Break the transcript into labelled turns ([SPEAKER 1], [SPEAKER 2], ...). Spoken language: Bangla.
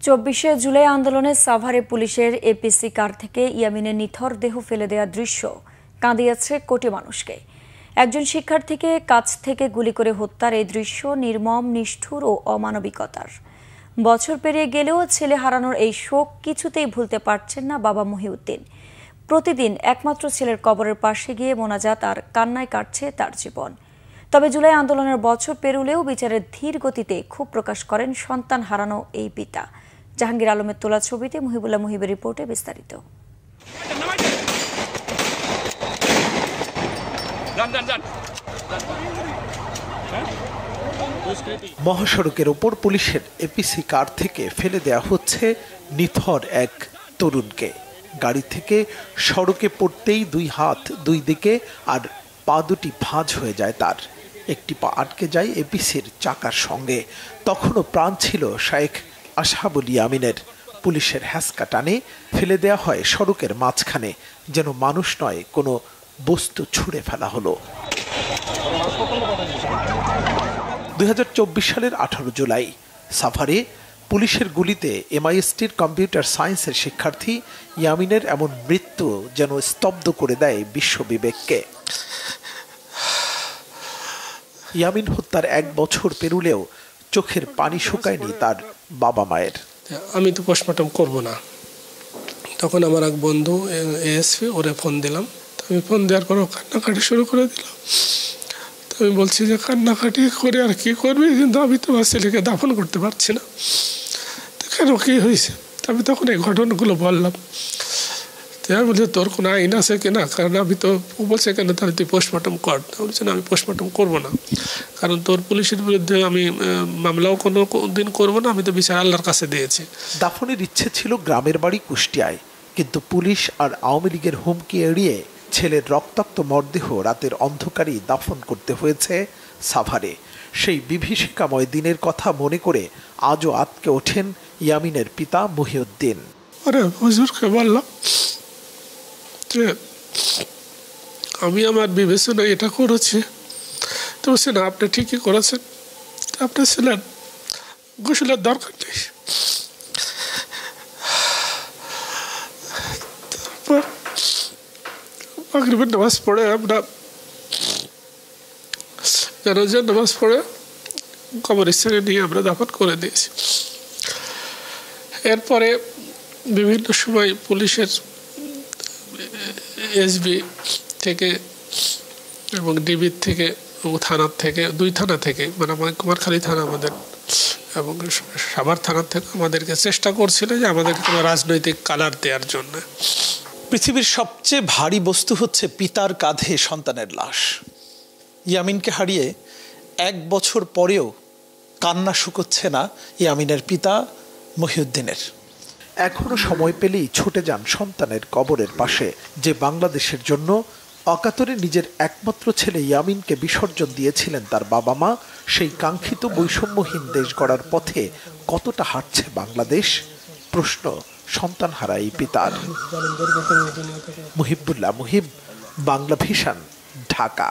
[SPEAKER 1] ২৪শে জুলাই আন্দোলনে সাভারে পুলিশের এপিসি কার থেকে ইয়ামিনের নিথর দেহ ফেলে দেওয়া দৃশ্য কাঁদিয়েছে কোটি মানুষকে। একজন শিক্ষার্থীকে কাছ থেকে গুলি করে হত্যার এই দৃশ্য নির্মম, নিষ্ঠুর ও অমানবিকতার। বছর পেরিয়ে গেলেও ছেলে হারানোর এই শোক কিছুতেই ভুলতে পারছেন না বাবা মহিউদ্দিন। প্রতিদিন একমাত্র ছেলের কবরের পাশে গিয়ে মোনাজাত আর কান্নায় কাটছে তার জীবন। তবে জুলাই আন্দোলনের বছর পেরুলেও বিচারের ধীর গতিতে ক্ষোভ প্রকাশ করেন সন্তান হারানো এই পিতা। জাহাঙ্গীর আলমের তোলা ছবিতে মুহিবুল্লাহ মুহিবের রিপোর্টে বিস্তারিত।
[SPEAKER 2] মহাসড়কের ওপর পুলিশের এপিসি কার থেকে ফেলে দেয়া হচ্ছে নিথর এক তরুণকে। গাড়ি থেকে সড়কে পড়তেই দুই হাত দুই দিকে আর পা দুটি ভাঁজ হয়ে যায় তার। একটি পা আটকে যায় এপিসির চাকার সঙ্গে। তখনও প্রাণ ছিল শায়েখ আসহাবুল ইয়ামিনের। পুলিশের হ্যাসকা টানে ফেলে দেয়া হয় সড়কের মাঝখানে, যেন মানুষ নয় কোনো বস্তু ছুঁড়ে ফেলা হলো। ২০২৪ সালের ১৮ জুলাই সাভারে পুলিশের গুলিতে এমআইএসটির কম্পিউটার সায়েন্সের শিক্ষার্থী ইয়ামিনের এমন মৃত্যু যেন স্তব্ধ করে দেয় বিশ্ব বিবেককে। ইয়ামিন হত্যার ১ বছর পেরুলেও চোখের পানি শুকায়নি তার বাবা মায়ের।
[SPEAKER 3] আমি তো পোস্টমর্টম করব না, তখন আমার এক বন্ধু এএসপি ওরে ফোন দিলাম। আমি ফোন দেওয়ার পর কান্নাকাটি শুরু করে দিলাম। আমি বলছি যে কান্নাকাটি করে আর কি করবি, কিন্তু আমি তোমার ছেলেকে দাফন করতে পারছি না। কেন, কি হয়েছে? আমি তখন এই ঘটনাগুলো বললাম। আমি বলছি তোর কোনো আইন আছে কিনা, কারণ আমি তো বলছে কেন তাহলে তুই পোস্টমর্টম কর। বলছে না, আমি পোস্টমর্টম করবো না, কারণ তোর পুলিশের বিরুদ্ধে আমি মামলাও কোনো দিন করবো না, আমি তো বিচার আল্লাহর কাছে দিয়েছি।
[SPEAKER 2] দাফনের ইচ্ছে ছিল গ্রামের বাড়ি কুষ্টিয়ায়, কিন্তু পুলিশ আর আওয়ামী লীগের হুমকি এড়িয়ে ছেলের রক্তাক্ত মরদেহ রাতের অন্ধকারেই দাফন করতে হয়েছে সাভারে। সেই বিভীষিকাময় দিনের কথা মনে করে আজও আতকে ওঠেন ইয়ামিনের পিতা মহিউদ্দিন।
[SPEAKER 3] আরে হুজুরকে বললাম যে আমি আমার বিবেচনায় এটা করেছি, তো বলছে না আপনি ঠিকই করেছেন, আপনার ছেলের গোসলের দরকার নেই। তারপর মাগরিবের নামাজ পড়ে আমরা জানাজার নামাজ পড়ে কবরস্থানে নিয়ে আমরা দাফন করে দিয়েছি। এরপরে বিভিন্ন সময় পুলিশের এসবি থেকে এবং ডিবির থেকে এবং থানার থেকে, 2 থানা থেকে, মানে কুমারখালী থানা আমাদের এবং সাভার থানার থেকে আমাদেরকে চেষ্টা করছিল যে আমাদের কোনো রাজনৈতিক কালার দেওয়ার জন্য।
[SPEAKER 2] পৃথিবীর সবচেয়ে ভারী বস্তু হচ্ছে পিতার কাঁধে সন্তানের লাশ। ইয়ামিনকে হারিয়ে 1 বছর পরেও কান্না শুকোচ্ছে না ইয়ামিনের পিতা মহিউদ্দিনের। এখনো সময় পেলেই ছুটে যান সন্তানের কবরের পাশে, যে বাংলাদেশের জন্য অকাতরে নিজের একমাত্র ছেলে ইয়ামিনকে বিসর্জন দিয়েছিলেন তার বাবা মা। সেই কাঙ্ক্ষিত বৈষম্যহীন দেশ গড়ার পথে কতটা হাঁটছে বাংলাদেশ, প্রশ্ন সন্তানহারা এই পিতার। মুহিবুল্লাহ মুহিব, বাংলা ভিশন, ঢাকা।